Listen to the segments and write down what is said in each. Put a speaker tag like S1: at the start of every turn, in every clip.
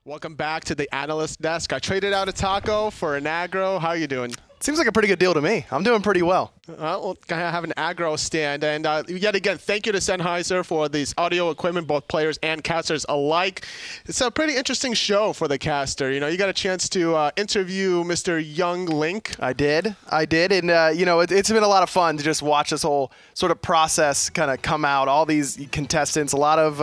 S1: Welcome back to the analyst desk. I traded out a taco for an aggro. How are you doing?
S2: Seems like a pretty good deal to me. I'm doing pretty well.
S1: Well, I have an aggro stand. And yet again, thank you to Sennheiser for these audio equipment, both players and casters alike. It's a pretty interesting show for the caster. You know, you got a chance to interview Mr. Young Link.
S2: I did. And, you know, it's been a lot of fun to just watch this whole sort of process kind of come out. All these contestants, a lot of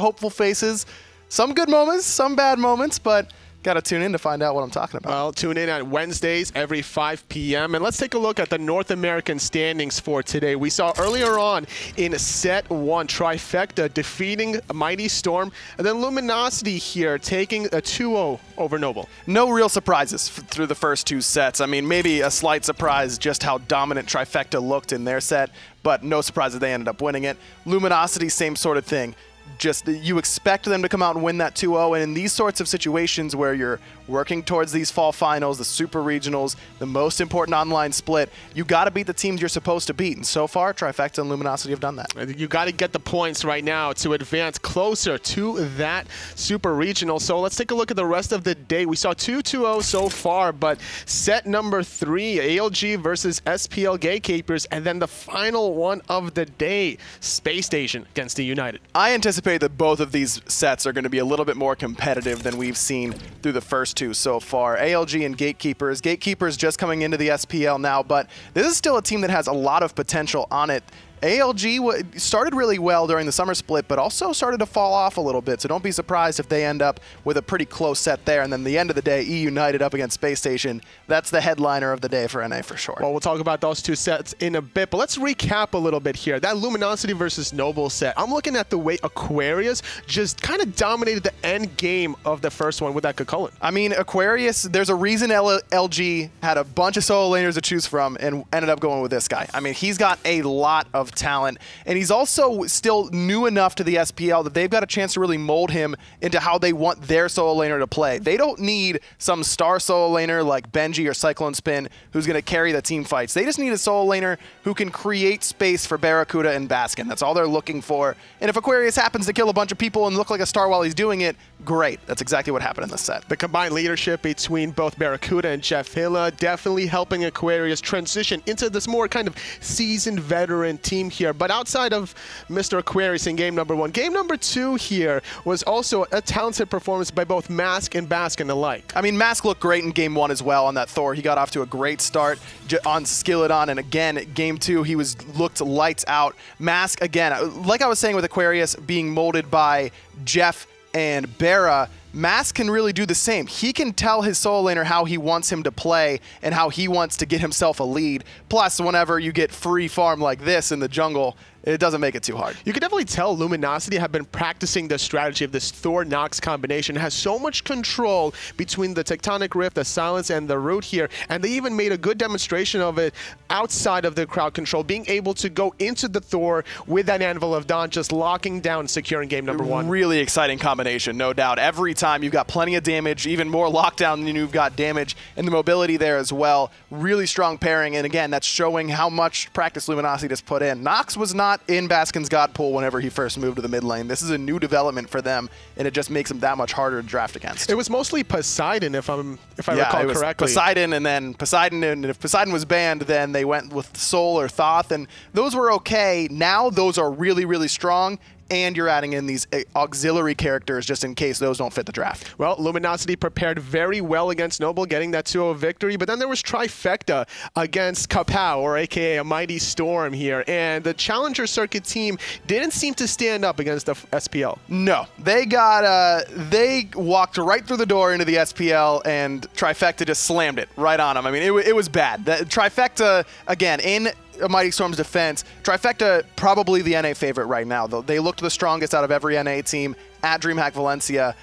S2: hopeful faces. Some good moments, some bad moments, but got to tune in to find out what I'm talking about.
S1: Well, tune in on Wednesdays every 5 p.m. And let's take a look at the North American standings for today. We saw earlier on in set 1, Trifecta defeating Mighty Storm, and then Luminosity here taking a 2-0 over Noble.
S2: No real surprises through the first two sets. I mean, maybe a slight surprise just how dominant Trifecta looked in their set, but no surprise that they ended up winning it. Luminosity, same sort of thing. Just you expect them to come out and win that 2-0, and in these sorts of situations where you're working towards these fall finals, the super regionals, the most important online split, you got to beat the teams you're supposed to beat, and so far Trifecta and Luminosity have done that.
S1: You got to get the points right now to advance closer to that super regional. So let's take a look at the rest of the day. We saw 2-2-0 so far, but set number 3, ALG versus SPL Gatekeepers, and then the final one of the day, Space Station against the United.
S2: I anticipate that both of these sets are going to be a little bit more competitive than we've seen through the first two so far. ALG and Gatekeepers. Gatekeepers just coming into the SPL now, but this is still a team that has a lot of potential on it. ALG started really well during the summer split, but also started to fall off a little bit, so don't be surprised if they end up with a pretty close set there. And then the end of the day, E United up against Space Station. That's the headliner of the day for NA for sure.
S1: Well, we'll talk about those two sets in a bit, but let's recap a little bit here. That Luminosity versus Noble set, I'm looking at the way Aquarius just kind of dominated the end game of the first one with that Kukulkan.
S2: I mean, Aquarius, there's a reason LG had a bunch of solo laners to choose from and ended up going with this guy. I mean, he's got a lot of talent, and he's also still new enough to the SPL that they've got a chance to really mold him into how they want their solo laner to play. They don't need some star solo laner like Benji or CycloneSpin who's going to carry the team fights. They just need a solo laner who can create space for Barracuda and Baskin. That's all they're looking for. And if Aquarius happens to kill a bunch of people and look like a star while he's doing it, great. That's exactly what happened in this set.
S1: The combined leadership between both Barracuda and Jeff Hilla definitely helping Aquarius transition into this more kind of seasoned veteran team here. But outside of Mr. Aquarius in game number 1, game number 2 here was also a talented performance by both Mask and Baskin alike.
S2: I mean, Mask looked great in game 1 as well on that Thor. He got off to a great start on Skeleton, and again, game 2, he looked lights out. Mask, again, like I was saying with Aquarius being molded by Jeff and Barra, Mask can really do the same. He can tell his solo laner how he wants him to play and how he wants to get himself a lead. Plus, whenever you get free farm like this in the jungle, it doesn't make it too hard.
S1: You can definitely tell Luminosity have been practicing the strategy of this Thor-Nox combination. It has so much control between the Tectonic Rift, the Silence, and the Root here, and they even made a good demonstration of it outside of the crowd control, being able to go into the Thor with that Anvil of Dawn, just locking down and securing game number 1.
S2: Really exciting combination, no doubt. Every time you've got plenty of damage, even more lockdown than you've got damage, and the mobility there as well. Really strong pairing, and again, that's showing how much practice Luminosity has put in. Nox was not in Baskin's God Pool whenever he first moved to the mid lane. This is a new development for them, and it just makes them that much harder to draft against.
S1: It was mostly Poseidon, if I recall correctly.
S2: Poseidon, and then Poseidon, and if Poseidon was banned, then they went with Sol or Thoth, and those were okay. Now those are really, really strong, and you're adding in these auxiliary characters just in case those don't fit the draft.
S1: Well, Luminosity prepared very well against Noble, getting that 2-0 victory, but then there was Trifecta against Kapow, or aka a Mighty Storm here, and the Challenger Circuit team didn't seem to stand up against the SPL.
S2: No, they walked right through the door into the SPL, and Trifecta just slammed it right on them. I mean, it was bad. Trifecta, again, in Mighty Storm's defense, Trifecta probably the NA favorite right now, though. They looked the strongest out of every NA team at DreamHack Valencia,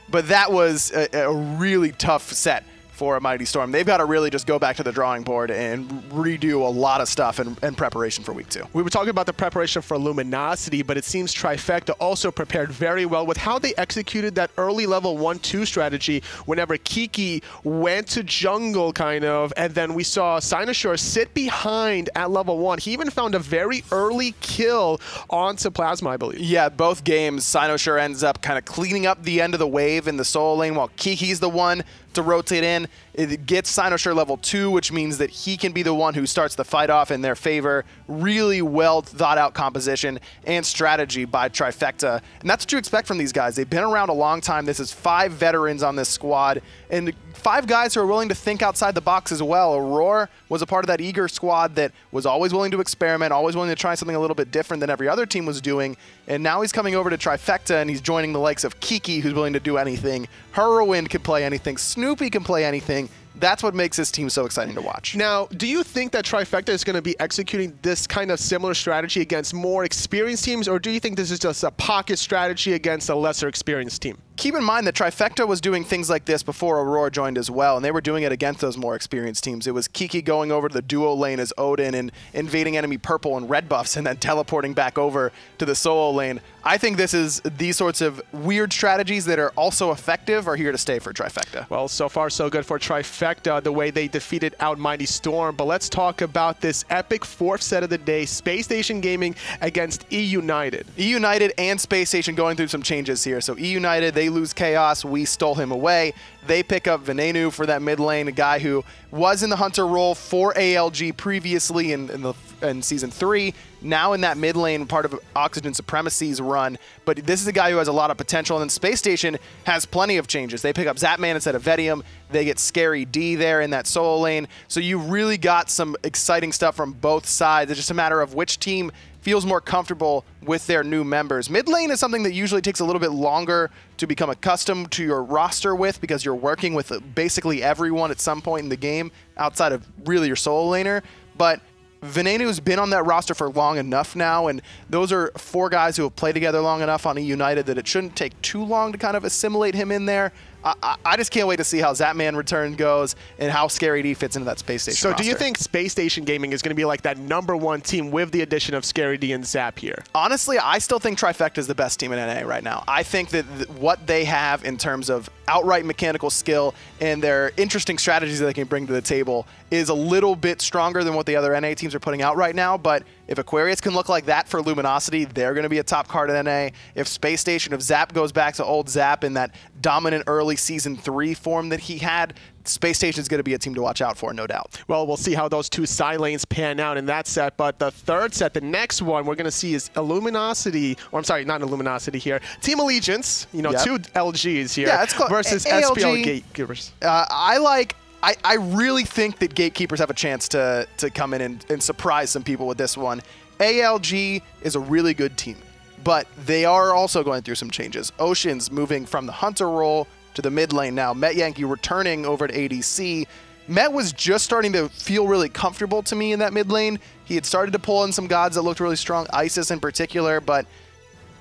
S2: but that was a really tough set for a Mighty Storm. They've got to really just go back to the drawing board and redo a lot of stuff in preparation for week 2.
S1: We were talking about the preparation for Luminosity, but it seems Trifecta also prepared very well with how they executed that early level 1-2 strategy whenever Kiki went to jungle, kind of, and then we saw Cynosure sit behind at level 1. He even found a very early kill onto Plasma, I believe.
S2: Yeah, both games, Cynosure ends up kind of cleaning up the end of the wave in the solo lane while Kiki's the one to rotate in. It gets Cynosure level 2, which means that he can be the one who starts the fight off in their favor. Really well thought out composition and strategy by Trifecta. And that's what you expect from these guys. They've been around a long time. This is 5 veterans on this squad and 5 guys who are willing to think outside the box as well. Aurora was a part of that eager squad that was always willing to experiment, always willing to try something a little bit different than every other team was doing. And now he's coming over to Trifecta and he's joining the likes of Kiki, who's willing to do anything. Heroine can play anything. Snoopy can play anything. That's what makes this team so exciting to watch.
S1: Now, do you think that Trifecta is going to be executing this kind of similar strategy against more experienced teams, or do you think this is just a pocket strategy against a lesser experienced team?
S2: Keep in mind that Trifecta was doing things like this before Aurora joined as well, and they were doing it against those more experienced teams. It was Kiki going over to the duo lane as Odin and invading enemy purple and red buffs and then teleporting back over to the solo lane. I think these sorts of weird strategies that are also effective are here to stay for Trifecta.
S1: Well, so far so good for Trifecta, the way they defeated out Mighty Storm. But let's talk about this epic 4th set of the day, Space Station Gaming against E-United.
S2: E-United and Space Station going through some changes here. So E-United, they lose Chaos. We stole him away. They pick up Venenu for that mid lane, a guy who was in the Hunter role for ALG previously in Season 3, now in that mid lane, part of Oxygen Supremacy's run. But this is a guy who has a lot of potential, and then Space Station has plenty of changes. They pick up Zapman instead of Vedium. They get Scary D there in that solo lane. So you really got some exciting stuff from both sides. It's just a matter of which team feels more comfortable with their new members. Mid lane is something that usually takes a little bit longer to become accustomed to your roster with, because you're working with basically everyone at some point in the game outside of really your solo laner. But Venenu's been on that roster for long enough now, and those are 4 guys who have played together long enough on E-United that it shouldn't take too long to kind of assimilate him in there. I just can't wait to see how Zapman return goes and how Scary D fits into that Space Station
S1: So
S2: roster.
S1: do you think Space Station Gaming is going to be like that #1 team with the addition of Scary D and Zap here?
S2: Honestly, I still think Trifecta is the best team in NA right now. I think that what they have in terms of outright mechanical skill and their interesting strategies that they can bring to the table is a little bit stronger than what the other NA teams are putting out right now. But if Aquarius can look like that for Luminosity, they're going to be a top card in NA. If Space Station, if Zap goes back to old Zap in that dominant early Season 3 form that he had, Space Station is going to be a team to watch out for, no doubt.
S1: Well, we'll see how those 2 side lanes pan out in that set. But the 3rd set, the next one we're going to see is Illuminosity, or I'm sorry, not Illuminosity here, Team Allegiance, you know, 2 LGs here,
S2: yeah, it's
S1: versus SPL Gatekeepers.
S2: I really think that Gatekeepers have a chance to come in and surprise some people with this one. ALG is a really good team, but they are also going through some changes. Ocean's moving from the Hunter role to the mid lane now. Metyankey returning over to ADC. Met was just starting to feel really comfortable to me in that mid lane. He had started to pull in some gods that looked really strong, Isis in particular, but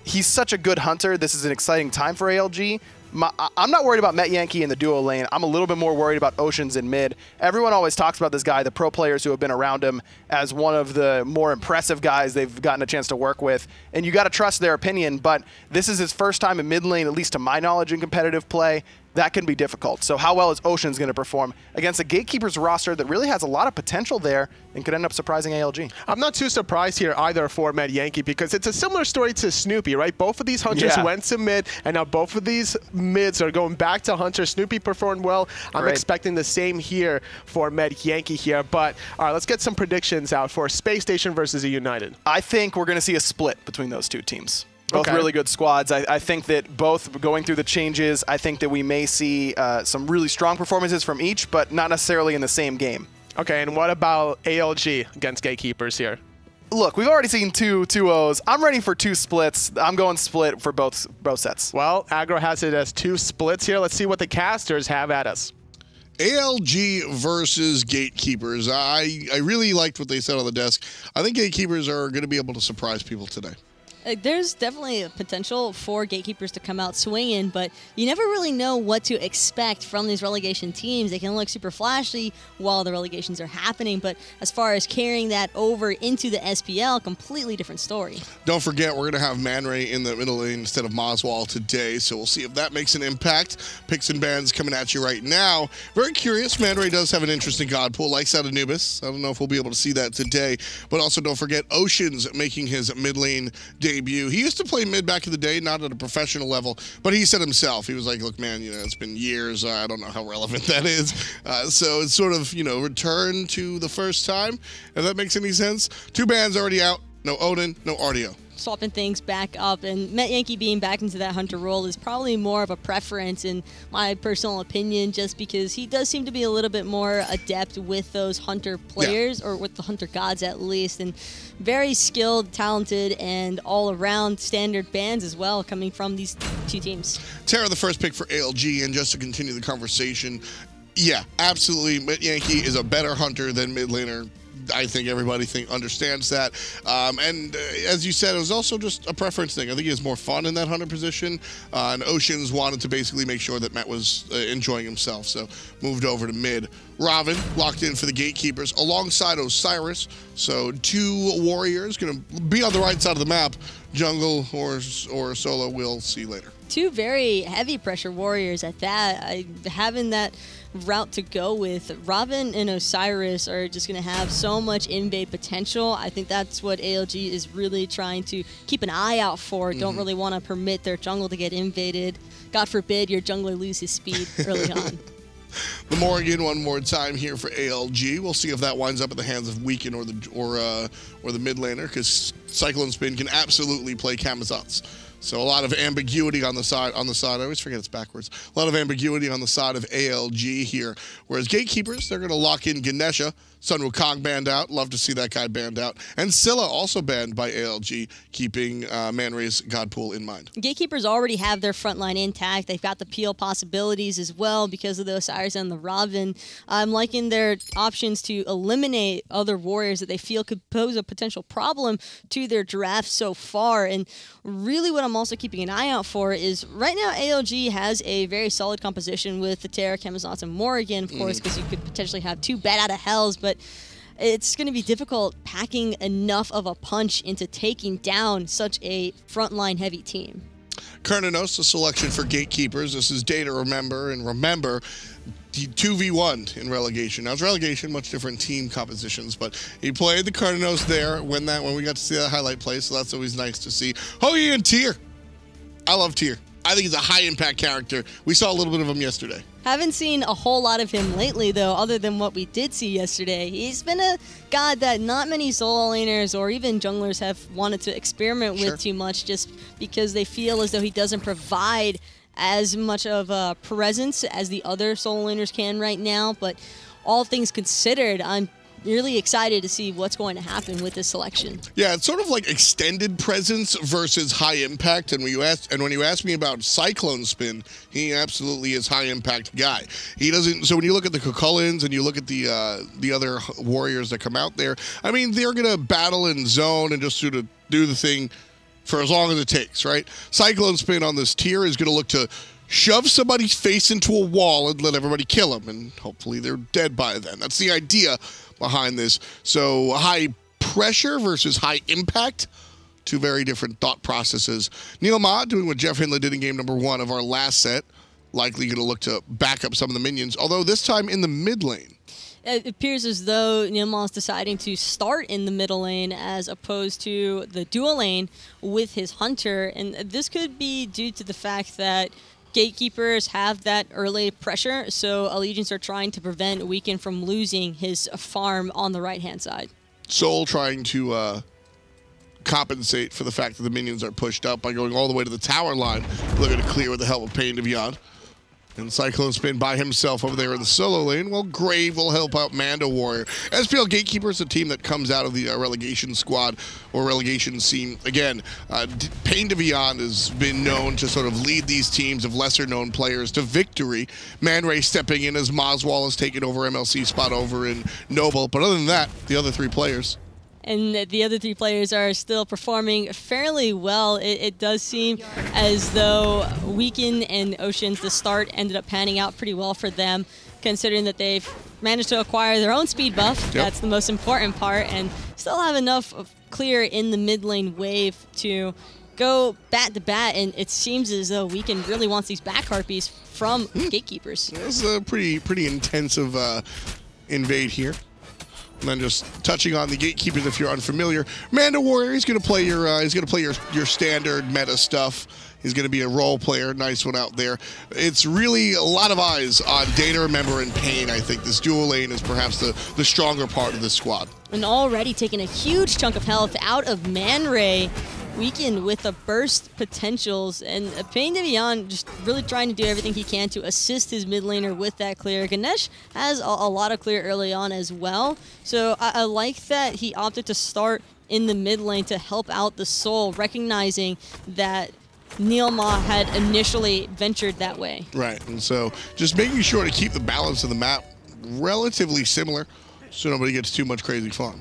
S2: he's such a good hunter. This is an exciting time for ALG. I'm not worried about Metyankey in the duo lane. I'm a little bit more worried about Oceans in mid. Everyone always talks about this guy, the pro players who have been around him, as one of the more impressive guys they've gotten a chance to work with. And you got to trust their opinion, but this is his first time in mid lane, at least to my knowledge, in competitive play. That can be difficult. So how well is Oceans going to perform against a Gatekeepers roster that really has a lot of potential there and could end up surprising ALG?
S1: I'm not too surprised here either for Metyankey, because it's a similar story to Snoopy, right? Both of these hunters went to mid, and now both of these mids are going back to hunter. Snoopy performed well. I'm expecting the same here for Metyankey here. But all right, let's get some predictions out for Space Station versus E-United.
S2: I think we're going to see a split between those 2 teams. Both really good squads. I think that both going through the changes, I think that we may see some really strong performances from each, but not necessarily in the same game.
S1: Okay, and what about ALG against Gatekeepers here?
S2: Look, we've already seen 2-2-0s. I'm ready for 2 splits. I'm going split for both sets.
S1: Well, Aggro has it as 2 splits here. Let's see what the casters have at us.
S3: ALG versus Gatekeepers. I really liked what they said on the desk. I think Gatekeepers are going to be able to surprise people today.
S4: There's definitely a potential for Gatekeepers to come out swinging, but you never really know what to expect from these relegation teams. They can look super flashy while the relegations are happening, but as far as carrying that over into the SPL, completely different story.
S3: Don't forget, we're going to have ManRay in the middle lane instead of Moswall today, so we'll see if that makes an impact. Picks and bans coming at you right now. Very curious, ManRay does have an interesting god pool, likes out Anubis. I don't know if we'll be able to see that today, but also don't forget Ocean's making his mid lane debut. He used to play mid back in the day, not at a professional level, but he said himself, he was like, look, man, you know, it's been years. I don't know how relevant that is. So it's sort of, you know, return to the first time, if that makes any sense. 2 bans already out. No Odin, no Artio.
S4: Swapping things back up, and Metyankey being back into that hunter role is probably more of a preference in my personal opinion, just because he does seem to be a little bit more adept with those hunter players, or with the hunter gods at least, and very skilled, talented, and all-around standard bans as well coming from these 2 teams.
S3: Terra, the first pick for ALG, and just to continue the conversation, yeah, absolutely, Metyankey is a better hunter than mid laner. I think everybody understands that. And as you said, it was also just a preference thing. I think he has more fun in that hunter position. And Oceans wanted to basically make sure that Met was enjoying himself, so moved over to mid. Ravana locked in for the Gatekeepers alongside Osiris. So 2 warriors going to be on the right side of the map. Jungle or solo, we'll see later.
S4: 2 very heavy pressure warriors at that. Having that route to go with, Ravana and Osiris are just going to have so much invade potential. I think that's what ALG is really trying to keep an eye out for. Don't really want to permit their jungle to get invaded. God forbid your jungler loses speed early on.
S3: The Morrigan one more time here for ALG. We'll see if that winds up in the hands of Weaken or the mid laner, because CycloneSpin can absolutely play Camazotz. So a lot of ambiguity on the side. I always forget it's backwards. A lot of ambiguity on the side of ALG here. Whereas Gatekeepers, they're going to lock in Ganesha. Sun Wukong banned out. Love to see that guy banned out. And Scylla also banned by ALG, keeping ManRay's god pool in mind.
S4: Gatekeepers already have their front line intact. They've got the peel possibilities as well because of the Osiris and the Ravana. I'm liking their options to eliminate other warriors that they feel could pose a potential problem to their draft so far. And really what I'm also keeping an eye out for is right now ALG has a very solid composition with the Terra, Camazotz, and Morrigan, of course, because you could potentially have 2 bad out of hells, but it's going to be difficult packing enough of a punch into taking down such a frontline heavy team.
S3: Cernunnos, a selection for Gatekeepers. This is DayToRemeber, and remember, the 2v1 in relegation. Now, it's relegation, much different team compositions, but he played the Cernunnos there when we got to see that highlight play, so that's always nice to see. Hoagie and Tyr. I love Tyr. I think he's a high-impact character. We saw a little bit of him yesterday.
S4: Haven't seen a whole lot of him lately, though, other than what we did see yesterday. He's been a god that not many solo laners or even junglers have wanted to experiment with too much, just because they feel as though he doesn't provide as much of a presence as the other solo laners can right now. But all things considered, I'm really excited to see what's going to happen with this selection. Yeah,
S3: it's sort of like extended presence versus high impact. And when you ask me about CycloneSpin, he absolutely is high impact guy. He doesn't. So when you look at the Kukulans and you look at the other warriors that come out there, I mean, they're gonna battle in zone and just sort of do the thing for as long as it takes, right? CycloneSpin on this tier is gonna look to shove somebody's face into a wall and let everybody kill them, and hopefully they're dead by then. That's the idea behind this. So high pressure versus high impact, 2 very different thought processes. NeiruMah doing what Jeff Hindley did in game number 1 of our last set, likely going to look to back up some of the minions, although this time in the mid lane.
S4: It appears as though NeiruMah is deciding to start in the middle lane as opposed to the dual lane with his hunter, and this could be due to the fact that Gatekeepers have that early pressure, so Allegiance are trying to prevent Weaken from losing his farm on the right-hand side.
S3: Soul trying to compensate for the fact that the minions are pushed up by going all the way to the tower line, looking to clear with the help of PainDeViande. And CycloneSpin by himself over there in the solo lane. Well, Grave will help out MandoWarrior. SPL Gatekeepers, a team that comes out of the relegation squad or relegation scene. Again, PainDeViande has been known to sort of lead these teams of lesser-known players to victory. ManRay stepping in as Moswall has taken over MLC spot over in Noble. But other than that, the other 3 players,
S4: and the other 3 players are still performing fairly well. It does seem as though Weekend and Oceans, the start ended up panning out pretty well for them, considering that they've managed to acquire their own speed buff.
S3: Yep.
S4: That's the most important part, and still have enough of clear in the mid lane wave to go bat to bat, and it seems as though Weekend really wants these back harpies from Gatekeepers.
S3: This is a pretty intensive invade here. And then just touching on the Gatekeepers, if you're unfamiliar, MandoWarrior, he's gonna play your standard meta stuff. He's gonna be a role player, nice one out there. It's really a lot of eyes on DayToRemeber and Pain. I think this dual lane is perhaps the stronger part of this squad.
S4: And already taking a huge chunk of health out of ManRay. Weekend with the burst potentials, and PainDeViande just really trying to do everything he can to assist his mid laner with that clear. Ganesha has a lot of clear early on as well, so I like that he opted to start in the mid lane to help out the Soul, recognizing that NeiruMah had initially ventured that way.
S3: Right, and so just making sure to keep the balance of the map relatively similar so nobody gets too much crazy fun.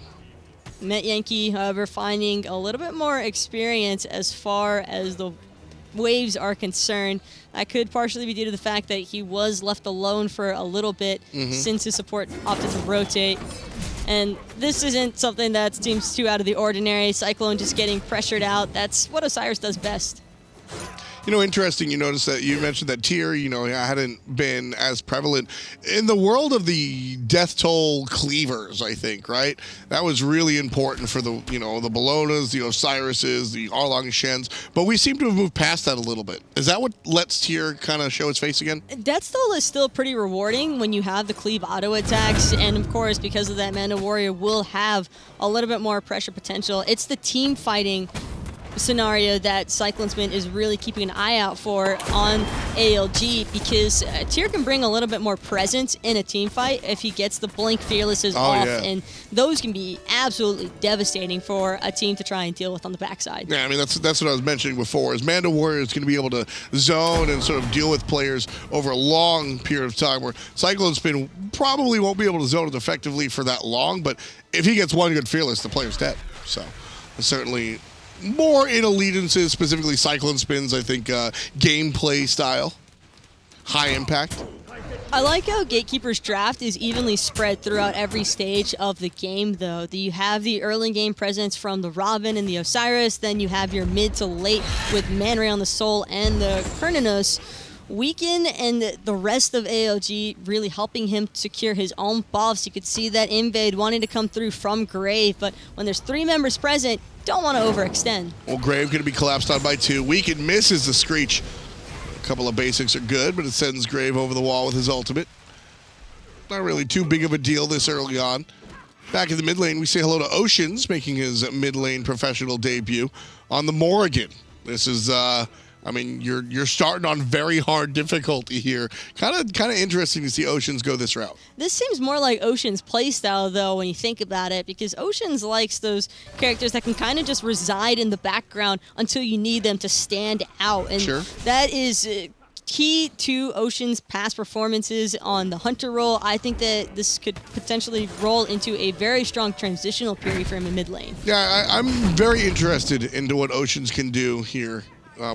S4: Metyankey, however, finding a little bit more experience as far as the waves are concerned. That could partially be due to the fact that he was left alone for a little bit since his support opted to rotate. And this isn't something that seems too out of the ordinary. Cyclone just getting pressured out. That's what Osiris does best.
S3: You know, interesting, you notice that you mentioned that tier, you know, hadn't been as prevalent in the world of the death toll cleavers, I think, right? That was really important for the, you know, the Bellonas, the Osirises, the Arlong Shens, but we seem to have moved past that a little bit. Is that what lets tier kind of show its face again?
S4: Death toll is still pretty rewarding when you have the cleave auto attacks, and of course, because of that, MandoWarrior will have a little bit more pressure potential. It's the team fighting scenario that CycloneSpin is really keeping an eye out for on ALG, because Tyr can bring a little bit more presence in a team fight if he gets the blink fearlesses off, and those can be absolutely devastating for a team to try and deal with on the backside.
S3: Yeah, I mean, that's what I was mentioning before, is MandoWarrior is going to be able to zone and sort of deal with players over a long period of time, where CycloneSpin probably won't be able to zone it effectively for that long, but if he gets one good fearless, the player's dead. So certainly more in allegiances, specifically CycloneSpin's, I think, gameplay style. High impact.
S4: I like how Gatekeepers draft is evenly spread throughout every stage of the game, though. You have the early game presence from the Ravana and the Osiris, then you have your mid to late with ManRay on the Soul and the Cernunnos. Weekend and the rest of ALG really helping him secure his own buffs. You could see that invade wanting to come through from Grave, but when there's 3 members present, don't want to overextend.
S3: Well, Grave going to be collapsed on by 2. Weekend misses the Screech. A couple of basics are good, but it sends Grave over the wall with his ultimate. Not really too big of a deal this early on. Back in the mid lane, we say hello to Oceans, making his mid lane professional debut on the Morrigan. This is I mean, you're starting on very hard difficulty here. Kind of interesting to see Oceans go this route.
S4: This seems more like Oceans' playstyle, though, when you think about it, because Oceans likes those characters that can kind of just reside in the background until you need them to stand out. And that is key to Ocean's past performances on the Hunter role. I think that this could potentially roll into a very strong transitional period for him in mid lane.
S3: Yeah, I'm very interested into what Oceans can do here.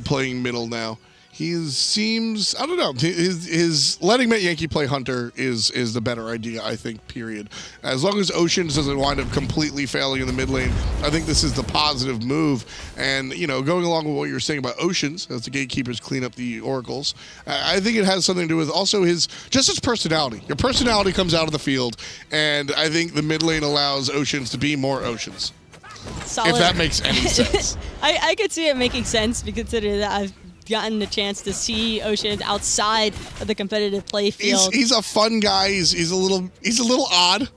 S3: Playing middle now. He seems, I don't know, his letting Metyankey play Hunter is the better idea, I think, period. As long as Oceans doesn't wind up completely failing in the mid lane, I think this is the positive move. And, you know, going along with what you're saying about Oceans, as the Gatekeepers clean up the Oracles, I think it has something to do with also his personality. Your personality comes out of the field, and I think the mid lane allows Oceans to be more Oceans.
S4: Solid.
S3: If that makes any sense.
S4: I could see it making sense, considering that I've gotten the chance to see Oceans outside of the competitive play field.
S3: He's a fun guy. He's a little odd.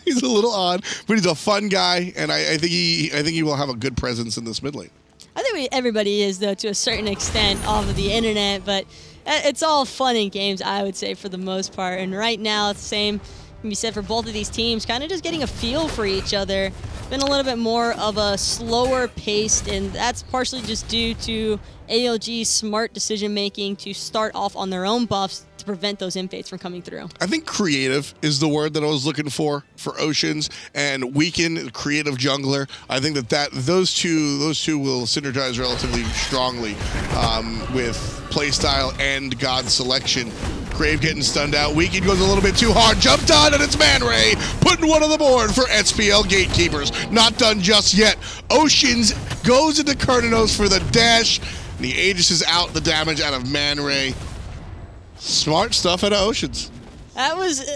S3: He's a little odd, but he's a fun guy, and I think he will have a good presence in this mid lane.
S4: I think everybody is, though, to a certain extent off of the internet, but it's all fun and games, I would say, for the most part. And right now, it's the same can be said for both of these teams, kind of just getting a feel for each other. Been a little bit more of a slower paced, and that's partially just due to ALG's smart decision making to start off on their own buffs to prevent those infates from coming through.
S3: I think creative is the word that I was looking for Oceans, and Weaken, creative jungler. I think that those two will synergize relatively strongly with playstyle and god selection. Grave getting stunned out. Weaken goes a little bit too hard. Jumped on, and it's ManRay putting one on the board for SPL Gatekeepers. Not done just yet. Oceans goes into Cernunnos for the dash. And the Aegis is out, the damage out of ManRay. Smart stuff out of Oceans.
S4: That was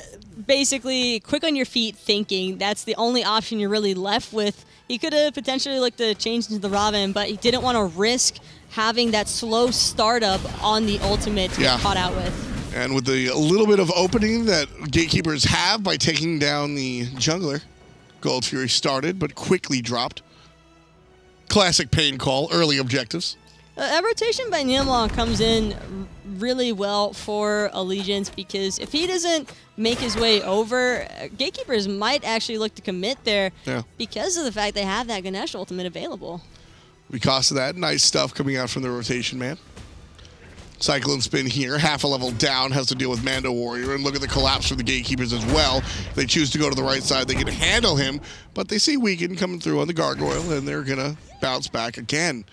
S4: basically quick on your feet thinking. That's the only option you're really left with. He could have potentially looked to change into the Ravana, but he didn't want to risk having that slow startup on the ultimate to get caught out with.
S3: And with the little bit of opening that Gatekeepers have by taking down the jungler, Gold Fury started, but quickly dropped. Classic Pain call, early objectives.
S4: A rotation by NeiruMah comes in really well for Allegiance, because if he doesn't make his way over, Gatekeepers might actually look to commit there because of the fact they have that Ganesha ultimate available. Because
S3: of that, nice stuff coming out from the rotation, man. CycloneSpin here, half a level down, has to deal with MandoWarrior, and look at the collapse for the Gatekeepers as well. If they choose to go to the right side, they can handle him, but they see Weaken coming through on the Gargoyle, and they're gonna bounce back again.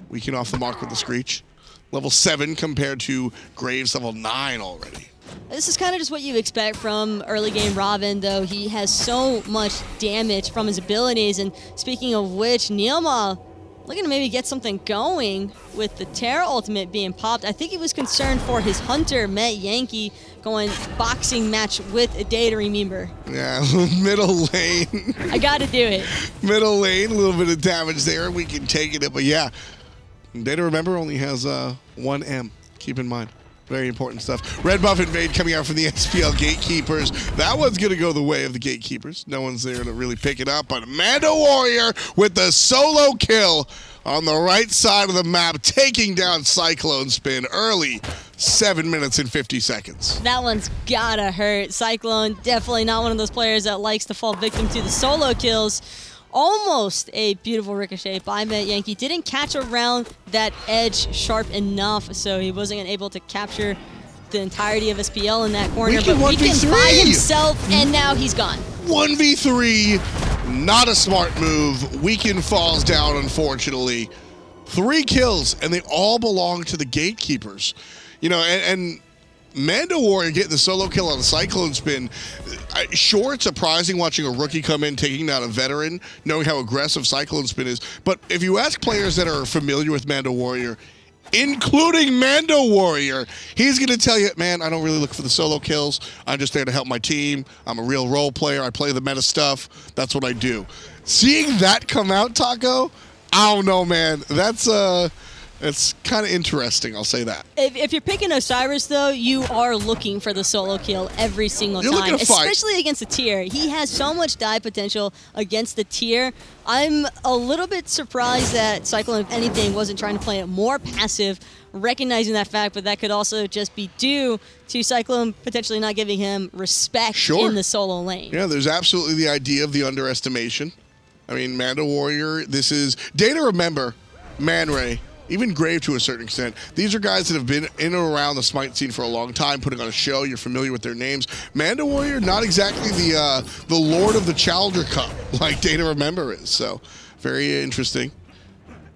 S3: Weaken off the mark with the Screech. Level 7 compared to Graves level 9 already.
S4: This is kind of just what you expect from early game Ravana, though. He has so much damage from his abilities, and speaking of which, NeiruMah looking to maybe get something going with the Terra ultimate being popped. I think he was concerned for his Hunter, Metyankey, going boxing match with DayToRemeber.
S3: Yeah, middle lane.
S4: I gotta do it. Middle
S3: lane, a little bit of damage there. We can take it, but yeah. DayToRemeber only has 1 M. Keep in mind. Very important stuff. Red buff invade coming out from the SPL Gatekeepers. That one's going to go the way of the Gatekeepers. No one's there to really pick it up, but MandoWarrior with the solo kill on the right side of the map, taking down CycloneSpin early. 7 minutes and 50 seconds.
S4: That one's gotta hurt. Cyclone, definitely not one of those players that likes to fall victim to the solo kills. Almost a beautiful ricochet by Metyankey. Didn't catch around that edge sharp enough, so he wasn't able to capture the entirety of SPL in that corner. But Weaken by himself, and now he's gone.
S3: 1v3, not a smart move. Weaken falls down, unfortunately. 3 kills, and they all belong to the Gatekeepers. You know, and MandoWarrior getting the solo kill on CycloneSpin. Sure, it's surprising watching a rookie come in, taking down a veteran, knowing how aggressive CycloneSpin is. But if you ask players that are familiar with MandoWarrior, including MandoWarrior, he's going to tell you, man, I don't really look for the solo kills. I'm just there to help my team. I'm a real role player. I play the meta stuff. That's what I do. Seeing that come out, Taco, I don't know, man. It's kind of interesting, I'll say that.
S4: If you're picking Osiris, though, you are looking for the solo kill every single time, especially against the tier. He has so much die potential against the tier. I'm a little bit surprised that Cyclone, if anything, wasn't trying to play it more passive, recognizing that fact, but that could also just be due to Cyclone potentially not giving him respect in the solo lane.
S3: Yeah, there's absolutely the idea of the underestimation. I mean, MandoWarrior, this is DayToRemeber, ManRay, even Grave to a certain extent. These are guys that have been in and around the Smite scene for a long time, putting on a show. You're familiar with their names. MandoWarrior, not exactly the Lord of the Challenger Cup like DayToRemeber is. So very interesting.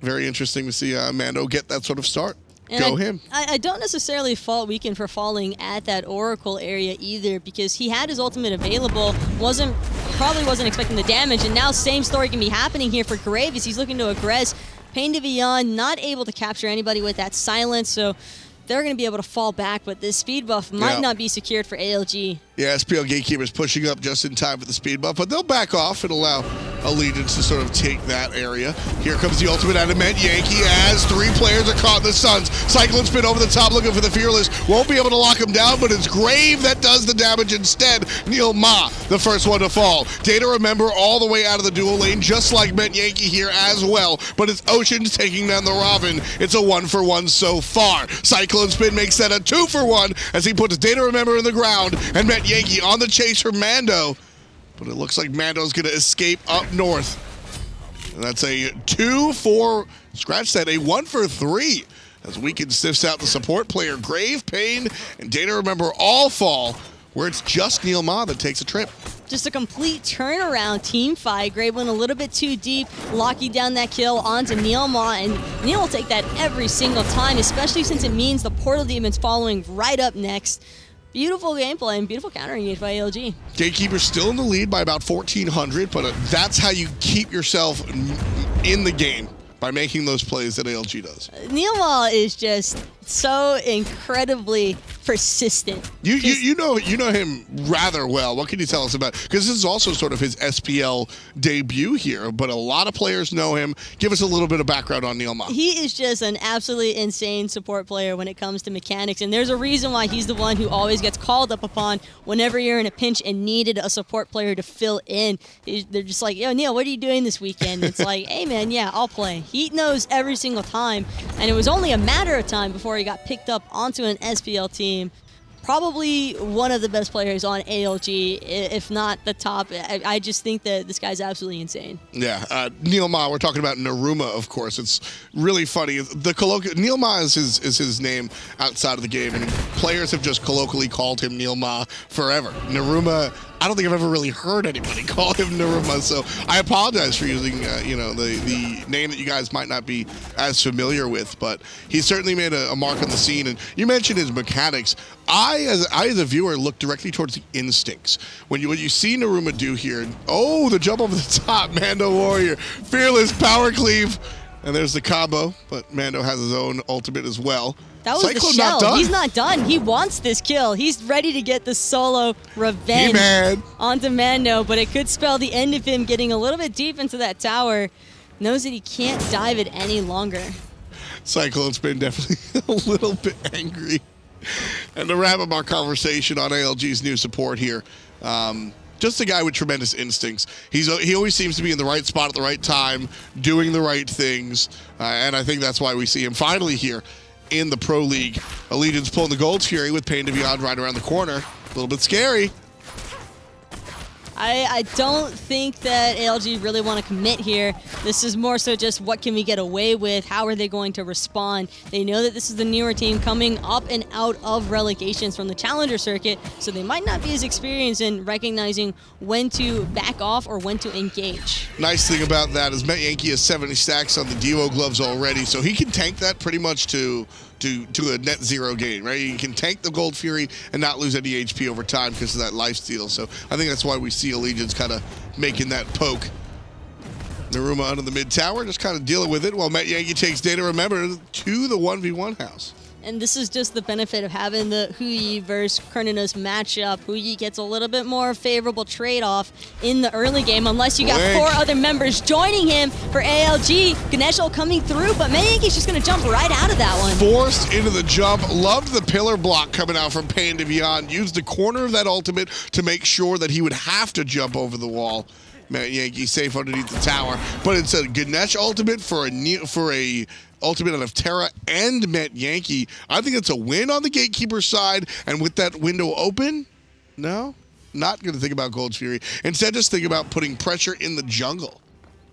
S3: Very interesting to see Mando get that sort of start.
S4: And
S3: Go him.
S4: I don't necessarily fault Weaken for falling at that Oracle area either, because he had his ultimate available, probably wasn't expecting the damage, and now same story can be happening here for Grave as he's looking to aggress. PainDeViande not able to capture anybody with that silence, so they're going to be able to fall back, but this speed buff might not be secured for ALG.
S3: Yeah, SPL Gatekeepers pushing up just in time for the speed buff, but they'll back off and allow Allegiance to sort of take that area. Here comes the ultimate out of Metyankey as 3 players are caught in the suns. CycloneSpin over the top looking for the Fearless. Won't be able to lock him down, but it's Grave that does the damage instead. NeiruMah, the first one to fall. DayToRemeber all the way out of the dual lane, just like Metyankey here as well, but it's Oceans taking down the Ravana. It's a 1-for-1 so far. CycloneSpin makes that a 2-for-1 as he puts DayToRemeber in the ground, and Metyankey on the chase for Mando. But it looks like Mando's going to escape up north. And that's a 2-for, scratch that, a 1-for-3 as Weekend sniffs out the support player. Grave, Pain, and DayToRemeber all fall, where it's just NeiruMah that takes a trip.
S4: Just a complete turnaround team fight. Grave went a little bit too deep, locking down that kill onto NeiruMah, and Neil will take that every single time, especially since it means the Portal Demon's following right up next. Beautiful gameplay and beautiful counter engage by ALG.
S3: Gatekeepers still in the lead by about 1,400, but that's how you keep yourself in the game, by making those plays that ALG does.
S4: NeiruMah is just so incredibly persistent.
S3: You know him rather well. What can you tell us about? Because this is also sort of his SPL debut here, but a lot of players know him. Give us a little bit of background on NeiruMah.
S4: He is just an absolutely insane support player when it comes to mechanics, and there's a reason why he's the one who always gets called up upon whenever you're in a pinch and needed a support player to fill in. They're just like, yo, Neil, what are you doing this weekend? It's like, hey, man, yeah, I'll play. He knows every single time, and it was only a matter of time before he got picked up onto an SPL team. Probably one of the best players on ALG, if not the top. I just think that this guy's absolutely insane. Yeah,
S3: NeiruMah, we're talking about NeiruMah, of course. It's really funny. The NeiruMah is his name outside of the game, and players have just colloquially called him NeiruMah forever. NeiruMah, I don't think I've ever really heard anybody call him NeiruMah, so I apologize for using the name that you guys might not be as familiar with, but he certainly made a mark on the scene. And you mentioned his mechanics. I as a viewer look directly towards the instincts. When you see NeiruMah do here, oh, the jump over the top, MandoWarrior, fearless power cleave, and there's the combo, but Mando has his own ultimate as well.
S4: That was the shell. He's not done. He wants this kill. He's ready to get the solo revenge onto Mando, but it could spell the end of him getting a little bit deep into that tower. Knows that he can't dive it any longer.
S3: CycloneSpin definitely a little bit angry. And to wrap up our conversation on ALG's new support here, just a guy with tremendous instincts. He always seems to be in the right spot at the right time, doing the right things, and I think that's why we see him finally here in the Pro League. Allegiance pulling the Gold Fury with PainDeViande right around the corner. A little bit scary.
S4: I don't think that ALG really want to commit here. This is more so just what can we get away with? How are they going to respond? They know that this is the newer team coming up and out of relegations from the Challenger circuit, so they might not be as experienced in recognizing when to back off or when to engage.
S3: Nice thing about that is Metyankey has 70 stacks on the Devo gloves already, so he can tank that pretty much to a net zero gain, right? You can tank the Gold Fury and not lose any HP over time because of that lifesteal. So I think that's why we see Allegiance kind of making that poke. NeiruMah under the mid tower, just kind of dealing with it while Metyankey takes DayToRemeber to the 1v1 house.
S4: And this is just the benefit of having the Huyi versus Cernunnos matchup. Huyi gets a little bit more favorable trade-off in the early game, unless you got 4 other members joining him for ALG. Ganesha coming through, but Metyankey's just going to jump right out of that one.
S3: Forced into the jump. Loved the pillar block coming out from PainDeViande. Used the corner of that ultimate to make sure that he would have to jump over the wall. Metyankey safe underneath the tower, but it's a Ganesha ultimate for a ultimate out of Terra and Metyankey. I think it's a win on the Gatekeeper side, and with that window open, no, not going to think about Gold Fury. Instead, just think about putting pressure in the jungle.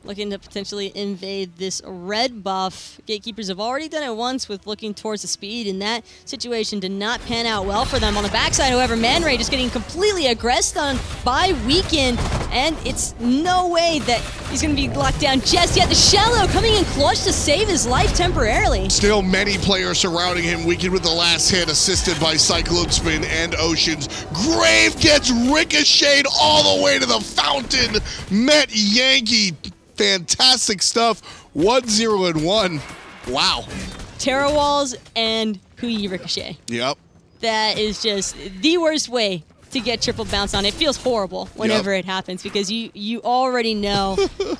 S4: Looking to potentially invade this red buff. Gatekeepers have already done it once with looking towards the speed, and that situation did not pan out well for them. On the backside, however, ManRay just getting completely aggressed on by Weekend, and it's no way that he's going to be locked down just yet. The Shallow coming in clutch to save his life temporarily.
S3: Still many players surrounding him. Weekend with the last hit, assisted by CycloneSpin and Oceans. Grave gets ricocheted all the way to the fountain. Metyankey, fantastic stuff. 1-0-1. Wow.
S4: Terra walls and Huyi ricochet.
S3: Yep.
S4: That is just the worst way to get triple bounce on. It feels horrible whenever it happens, because you already know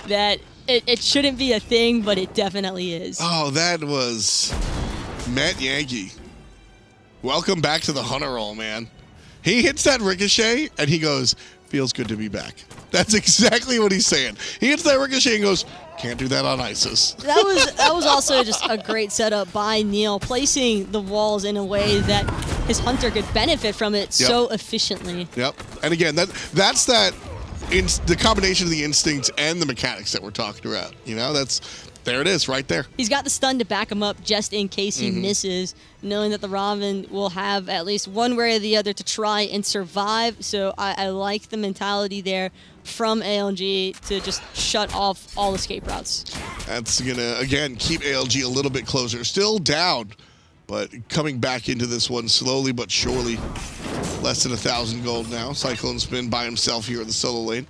S4: that it shouldn't be a thing, but it definitely is.
S3: Oh, that was Metyankey. Welcome back to the Hunter roll, man. He hits that ricochet and he goes, feels good to be back. That's exactly what he's saying. He hits that ricochet and goes, can't do that on ISIS.
S4: That was also just a great setup by Neil, placing the walls in a way that his Hunter could benefit from it so efficiently.
S3: Yep. And again, that's the combination of the instincts and the mechanics that we're talking about. You know, that's There it is, right there.
S4: He's got the stun to back him up just in case he misses, knowing that the Ravana will have at least one way or the other to try and survive. So I like the mentality there from ALG to just shut off all escape routes.
S3: That's going to, again, keep ALG a little bit closer. Still down, but coming back into this one slowly but surely. Less than 1,000 gold now. CycloneSpin by himself here in the solo lane.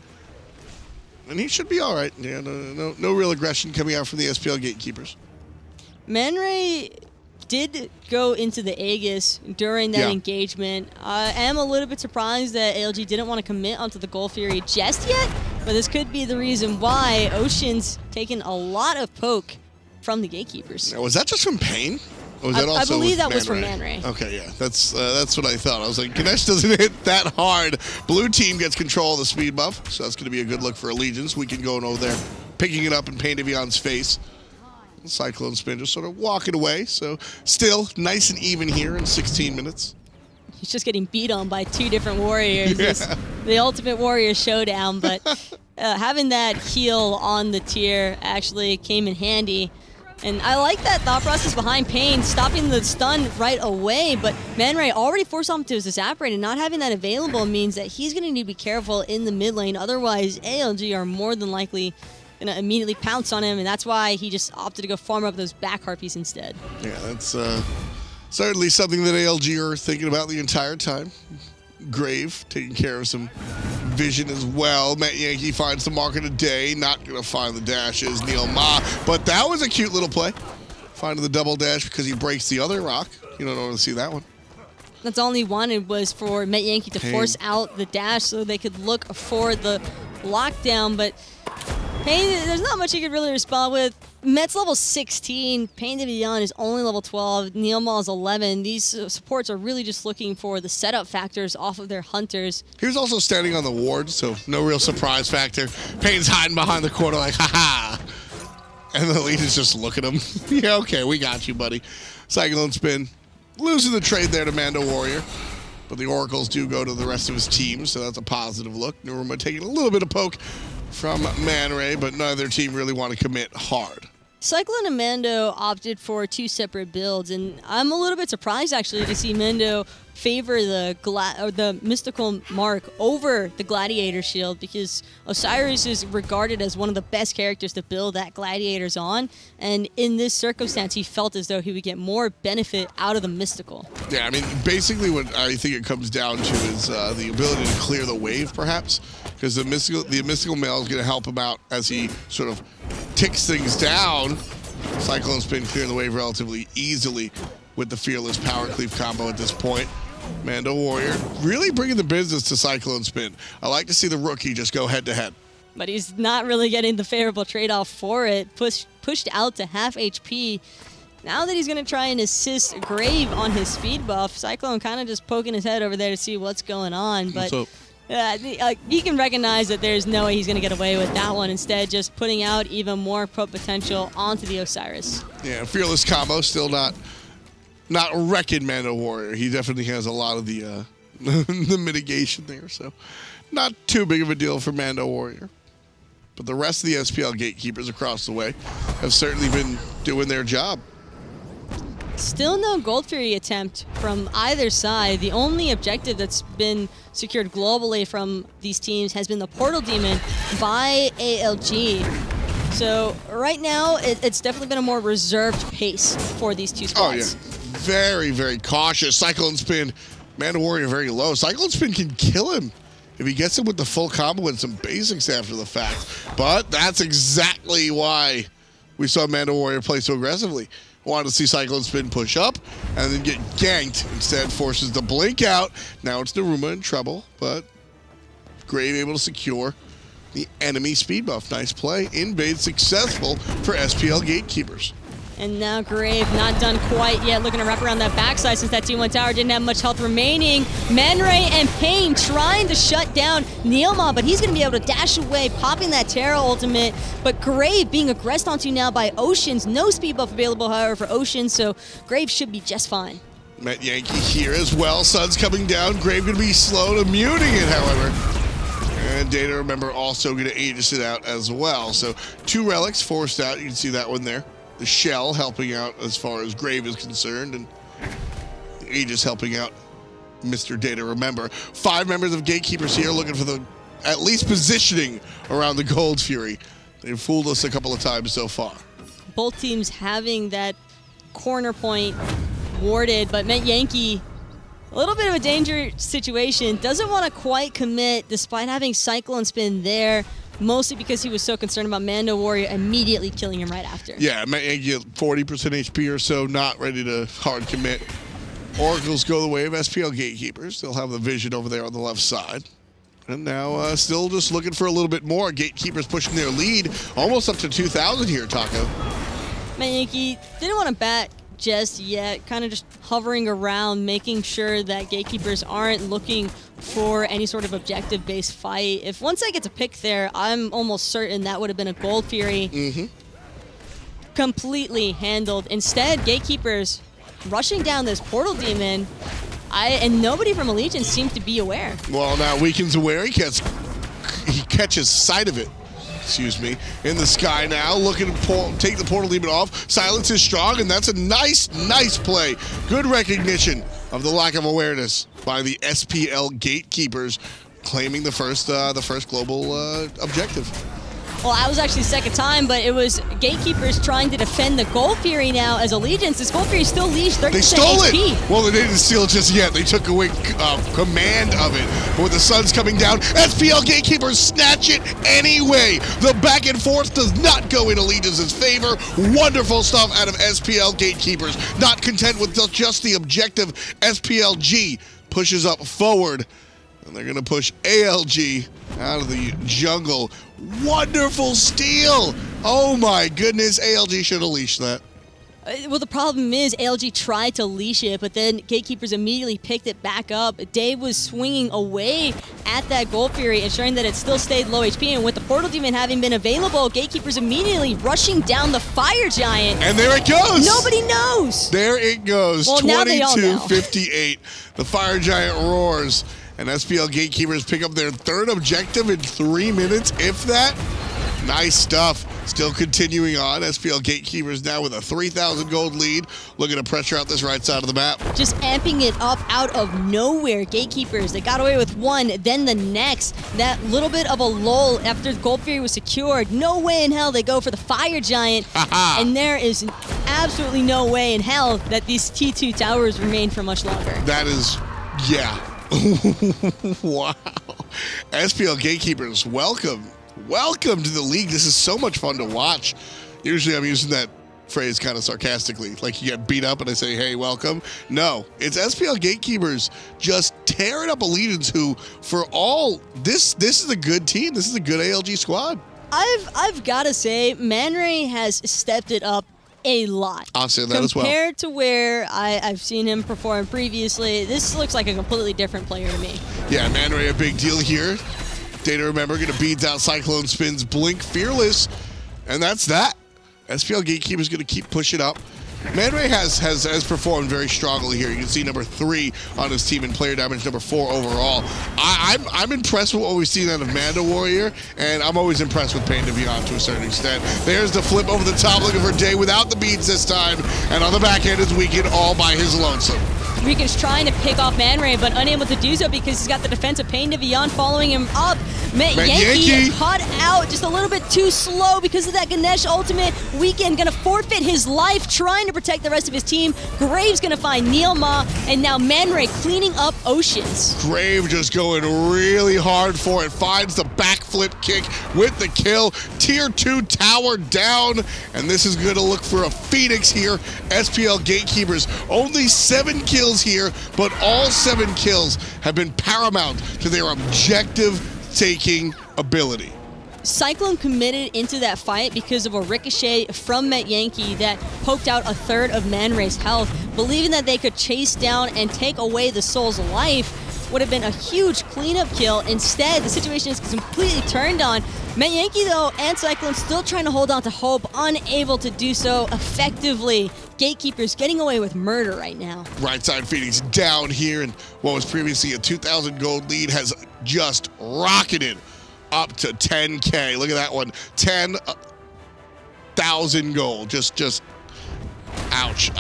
S3: And he should be all right. Yeah, no real aggression coming out from the SPL Gatekeepers.
S4: ManRay did go into the Aegis during that engagement. I am a little bit surprised that ALG didn't want to commit onto the Gold Fury just yet, but this could be the reason why Ocean's taken a lot of poke from the Gatekeepers.
S3: Now, was that just from Pain? Or was that also
S4: I believe that was
S3: ManRay?
S4: from ManRay.
S3: Okay, yeah, that's what I thought. I was like, Ganesha doesn't hit that hard. Blue team gets control of the speed buff, so that's going to be a good look for Allegiance. We can go over there, picking it up in PainDeViande's face. CycloneSpin just sort of walking away, so still nice and even here in 16 minutes.
S4: He's just getting beat on by two different warriors.
S3: Yeah.
S4: It's the Ultimate Warrior Showdown, but having that heal on the tier actually came in handy. And I like that thought process behind Pain, stopping the stun right away, but ManRay already forced him to his Evaporate, and not having that available means that he's going to need to be careful in the mid lane. Otherwise, ALG are more than likely going to immediately pounce on him, and that's why he just opted to go farm up those back harpies instead. Yeah,
S3: that's certainly something that ALG are thinking about the entire time. Grave taking care of some vision as well. Metyankey finds the mark of the day. Not going to find the dashes. NeiruMah. But that was a cute little play. Finding the double dash because he breaks the other rock. You don't want to see that one.
S4: That's all he wanted was for Metyankey to force out the dash so they could look for the lockdown. But Pain, there's not much he could really respond with. Met's level 16, PainDeViande is only level 12, NeiruMah is 11. These supports are really just looking for the setup factors off of their hunters.
S3: He was also standing on the ward, so no real surprise factor. Pain's hiding behind the corner like, haha. And the lead is just looking at him. Yeah, okay, we got you, buddy. CycloneSpin losing the trade there to MandoWarrior. But the Oracles do go to the rest of his team, so that's a positive look. NeiruMah taking a little bit of poke from ManRay, but neither team really want to commit hard.
S4: Cyclone and Mando opted for two separate builds, and I'm a little bit surprised actually to see Mando favor the mystical mark over the gladiator shield, because Osiris is regarded as one of the best characters to build that gladiators on, and in this circumstance he felt as though he would get more benefit out of the mystical.
S3: Yeah, I mean, basically what I think it comes down to is the ability to clear the wave, perhaps, because the mystical male is going to help him out as he sort of ticks things down. CycloneSpin clearing the wave relatively easily with the Fearless Power Cleave combo at this point. MandoWarrior really bringing the business to CycloneSpin. I like to see the rookie just go head-to-head.
S4: But he's not really getting the favorable trade-off for it. Pushed out to half HP. Now that he's going to try and assist Grave on his speed buff, Cyclone kind of just poking his head over there to see what's going on. But he can recognize that there's no way he's going to get away with that one. Instead, just putting out even more potential onto the Osiris.
S3: Yeah, Fearless combo still not wrecking MandoWarrior. He definitely has a lot of the the mitigation there, so not too big of a deal for MandoWarrior. But the rest of the SPL Gatekeepers across the way have certainly been doing their job.
S4: Still no Gold Fury attempt from either side. The only objective that's been secured globally from these teams has been the Portal Demon by ALG. So right now, it's definitely been a more reserved pace for these two squads.
S3: Oh, yeah. Very, very cautious. CycloneSpin, MandoWarrior very low. CycloneSpin can kill him if he gets him with the full combo and some basics after the fact. But that's exactly why we saw MandoWarrior play so aggressively. Wanted to see CycloneSpin push up and then get ganked. Instead, forces the blink out. Now it's NeiruMah in trouble, but Grave able to secure the enemy speed buff. Nice play. Invade successful for SPL Gatekeepers.
S4: And now Grave not done quite yet, looking to wrap around that backside since that T1 tower didn't have much health remaining. ManRay and Pain trying to shut down NeiruMah, but he's going to be able to dash away, popping that Terra ultimate. But Grave being aggressed onto now by Oceans. No speed buff available, however, for Oceans, so Grave should be just fine.
S3: Metyankey here as well. Sun's coming down. Grave going to be slow to muting it, however. And DayToRemeber also going to Aegis it out as well. So 2 relics forced out. You can see that one there. The Shell helping out as far as Grave is concerned, and the Aegis helping out Mr. DayToRemeber. 5 members of Gatekeepers here looking for the at least positioning around the Gold Fury. They've fooled us a couple of times so far.
S4: Both teams having that corner point warded, but Metyankey, a little bit of a danger situation, doesn't want to quite commit despite having CycloneSpin there, mostly because he was so concerned about MandoWarrior immediately killing him right after.
S3: Yeah, Metyankey at 40% HP or so, not ready to hard commit. Oracles go the way of SPL Gatekeepers. They'll have the vision over there on the left side. And now still just looking for a little bit more. Gatekeepers pushing their lead almost up to 2,000 here, Taco.
S4: Metyankey didn't want to bat just yet, kind of just hovering around, making sure that Gatekeepers aren't looking for any sort of objective-based fight. If once I get to pick there, I'm almost certain that would have been a Gold Fury. Completely handled. Instead, Gatekeepers rushing down this Portal Demon, and nobody from Allegiance seems to be aware.
S3: Well, now Weaken's aware. He catches sight of it. Excuse me, in the sky now, looking to take the Portal Demon off. Silence is strong, and that's a nice play. Good recognition of the lack of awareness by the SPL Gatekeepers, claiming the first global objective.
S4: Well, I was actually second time, but it was Gatekeepers trying to defend the Gold Fury now as Allegiance. This Gold Fury still leashed 30%
S3: They stole
S4: HP.
S3: it! Well, they didn't steal it just yet. They took away command of it. But with the sun's coming down, SPL Gatekeepers snatch it anyway. The back and forth does not go in Allegiance's favor. Wonderful stuff out of SPL Gatekeepers. Not content with just the objective, SPLG pushes up forward. And they're going to push ALG out of the jungle. Wonderful steal! Oh my goodness, ALG should have leashed that.
S4: Well, the problem is ALG tried to leash it, but then Gatekeepers immediately picked it back up. Dave was swinging away at that Gold Fury, ensuring that it still stayed low HP. And with the Portal Demon having been available, Gatekeepers immediately rushing down the Fire Giant.
S3: And there it goes!
S4: Nobody knows!
S3: There it goes,
S4: well,
S3: 22-58. The Fire Giant roars. And SPL Gatekeepers pick up their 3rd objective in 3 minutes, if that. Nice stuff. Still continuing on. SPL Gatekeepers now with a 3,000 gold lead. Looking to pressure out this right side of the map.
S4: Just amping it up out of nowhere. Gatekeepers, they got away with one, then the next. That little bit of a lull after the Gold Fury was secured. No way in hell they go for the Fire Giant. And there is absolutely no way in hell that these T2 towers remain for much longer.
S3: That is, yeah. Wow. SPL Gatekeepers, welcome. Welcome to the league. This is so much fun to watch. Usually I'm using that phrase kind of sarcastically, like you get beat up and I say, hey, welcome. No, it's SPL Gatekeepers just tearing up Allegiance, who for all, this is a good team. This is a good ALG squad.
S4: I've got to say, ManRay has stepped it up a lot.
S3: I'll say that as well.
S4: Compared to where I've seen him perform previously, this looks like a completely different player to me.
S3: Yeah, ManRay a big deal here. DayToRemeber going to beat out CycloneSpin's Blink Fearless, and that's that. SPL Gatekeepers going to keep pushing up. ManRay has performed very strongly here. You can see number 3 on his team and player damage number 4 overall. I'm impressed with what we've seen out of MandoWarrior, and I'm always impressed with PainDeViande to a certain extent. There's the flip over the top, looking for Day without the beads this time, and on the back end is Weaken all by his lonesome.
S4: Weaken's trying to pick off ManRay, but unable to do so because he's got the defense of PainDeViande following him up. Metyankey caught out just a little bit too slow because of that Ganesha ultimate. Weaken gonna forfeit his life trying to protect the rest of his team. Grave's gonna find NeiruMah, and now ManRay cleaning up Oceans.
S3: Grave just going really hard for it. Finds the backflip kick with the kill. Tier 2 tower down, and this is gonna look for a Phoenix here. SPL Gatekeepers, only 7 kills here, but all 7 kills have been paramount to their objective-taking ability.
S4: Cyclone committed into that fight because of a ricochet from Metyankey that poked out a third of ManRay's health, believing that they could chase down and take away the soul's life. Would have been a huge cleanup kill. Instead, the situation is completely turned on. Metyankey, though, and Cyclone still trying to hold on to hope, unable to do so effectively. Gatekeepers getting away with murder right now.
S3: Right side Phoenix down here, and what was previously a 2,000 gold lead has just rocketed up to 10K. Look at that one. 10,000 gold. Just, ouch.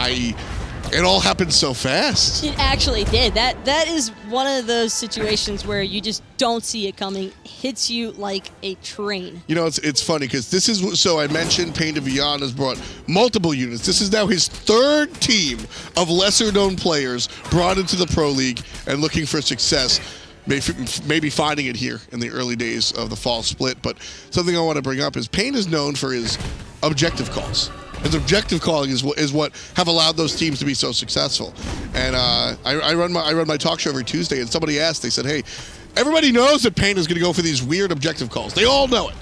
S3: It all happened so fast.
S4: It actually did. That is one of those situations where you just don't see it coming. Hits you like a train.
S3: You know, it's funny because this is, so I mentioned PainDeViande has brought multiple units. This is now his third team of lesser known players brought into the Pro League and looking for success. Maybe finding it here in the early days of the fall split. But something I want to bring up is Pain is known for his objective calls. His objective calling is what have allowed those teams to be so successful. And I run my talk show every Tuesday, and somebody asked, they said, hey, everybody knows that Pain is going to go for these weird objective calls. They all know it.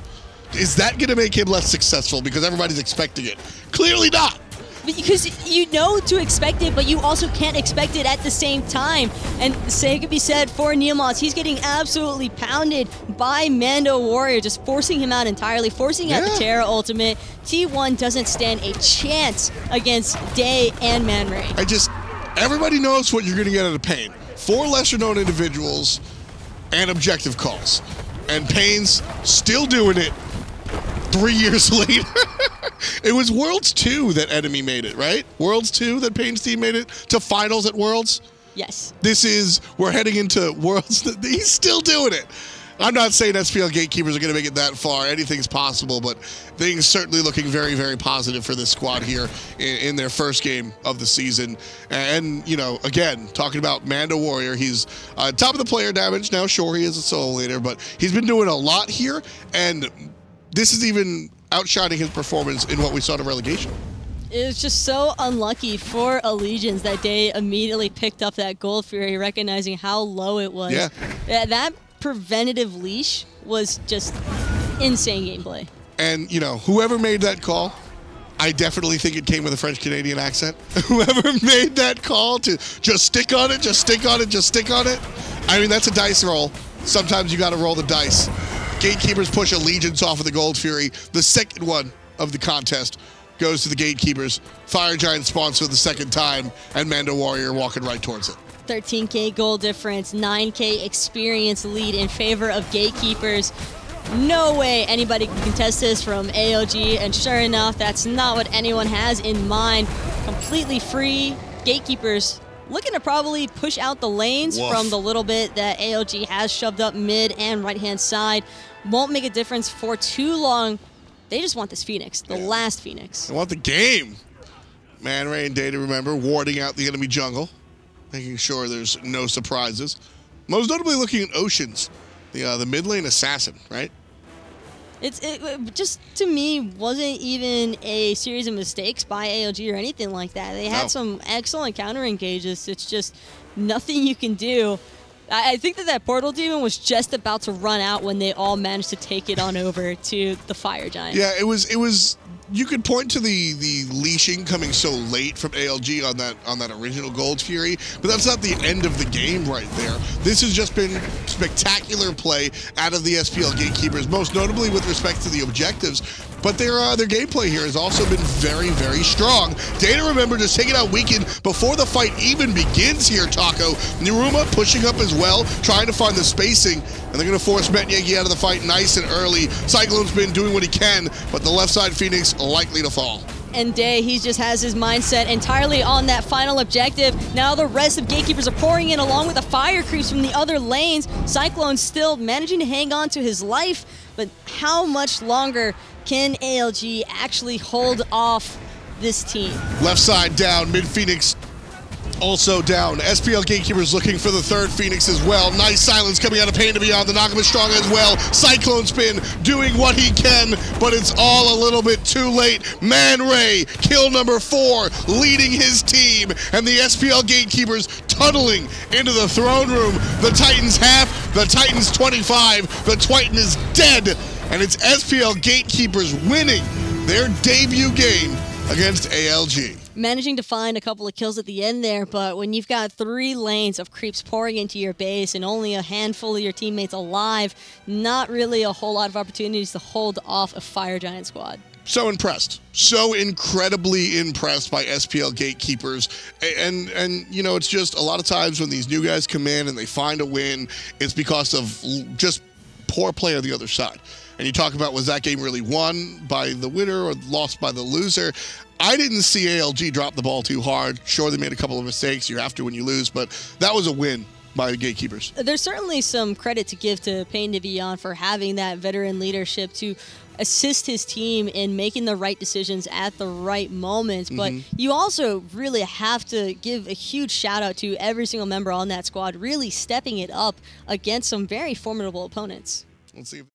S3: Is that going to make him less successful because everybody's expecting it? Clearly not.
S4: Because you know to expect it, but you also can't expect it at the same time. And the same could be said for NeiruMah. He's getting absolutely pounded by MandoWarrior, just forcing him out entirely, forcing out the Terra ultimate. T1 doesn't stand a chance against Day and ManRay.
S3: Everybody knows what you're going to get out of Pain. 4 lesser-known individuals and objective calls. And Pain's still doing it 3 years later. It was Worlds 2 that Enemy made it, right? Worlds 2 that Pain's team made it to finals at Worlds?
S4: Yes.
S3: We're heading into Worlds. He's still doing it. I'm not saying SPL Gatekeepers are going to make it that far. Anything's possible, but things certainly looking very, very positive for this squad here in their first game of the season. And, you know, again, talking about MandoWarrior, he's top of the player damage. Now, sure, he is a solo laner, but he's been doing a lot here, and this is even outshining his performance in what we saw in relegation.
S4: It was just so unlucky for Allegiance that Day immediately picked up that Gold Fury, recognizing how low it was.
S3: Yeah.
S4: That preventative leash was just insane gameplay.
S3: And, you know, whoever made that call, I definitely think it came with a French-Canadian accent. Whoever made that call to just stick on it, just stick on it, just stick on it. I mean, that's a dice roll. Sometimes you got to roll the dice. Gatekeepers push Allegiance off of the Gold Fury. The second one of the contest goes to the Gatekeepers. Fire Giant spawns for the second time, and MandoWarrior walking right towards it.
S4: 13K gold difference, 9K experience lead in favor of Gatekeepers. No way anybody can contest this from ALG, and sure enough, that's not what anyone has in mind. Completely free. Gatekeepers looking to probably push out the lanes from the little bit that ALG has shoved up mid and right-hand side. Won't make a difference for too long. They just want this Phoenix, the last Phoenix.
S3: They want the game. ManRay and DayToRemeber warding out the enemy jungle, making sure there's no surprises. Most notably looking at Oceans, the mid lane assassin, right?
S4: It just, to me, wasn't even a series of mistakes by ALG or anything like that. They had some excellent counter engages. It's just nothing you can do. I think that Portal Demon was just about to run out when they all managed to take it on over to the Fire Giant.
S3: Yeah, it was. You could point to the leashing coming so late from ALG on that original Gold Fury, but that's not the end of the game right there. This has just been spectacular play out of the SPL Gatekeepers, most notably with respect to the objectives. But their gameplay here has also been very, very strong. DayToRemeber just taking out Weekend before the fight even begins here, Taco. NeiruMah pushing up as well, trying to find the spacing, and they're going to force Metyankey out of the fight nice and early. CycloneSpin doing what he can, but the left side Phoenix likely to fall.
S4: And Day, he just has his mindset entirely on that final objective. Now the rest of Gatekeepers are pouring in along with the fire creeps from the other lanes. Cyclone still managing to hang on to his life, but how much longer can ALG actually hold off this team?
S3: Left side down, mid Phoenix also down. SPL Gatekeepers looking for the third Phoenix as well. Nice silence coming out of PainDeViande. The knockup is strong as well. CycloneSpin doing what he can, but it's all a little bit too late. ManRay, kill number 4, leading his team. And the SPL Gatekeepers tunneling into the throne room. The Titans half, the Titans 25. The Titan is dead. And it's SPL Gatekeepers winning their debut game against ALG.
S4: Managing to find a couple of kills at the end there, but when you've got 3 lanes of creeps pouring into your base and only a handful of your teammates alive, not really a whole lot of opportunities to hold off a Fire Giant squad.
S3: So impressed. So incredibly impressed by SPL Gatekeepers. And you know, it's just a lot of times when these new guys come in and they find a win, it's because of just poor play on the other side. And you talk about, was that game really won by the winner or lost by the loser? I didn't see ALG drop the ball too hard. Sure, they made a couple of mistakes. You have to when you lose, but that was a win by the Gatekeepers.
S4: There's certainly some credit to give to PainDeViande for having that veteran leadership to assist his team in making the right decisions at the right moments. But you also really have to give a huge shout out to every single member on that squad really stepping it up against some very formidable opponents.
S3: Let's see if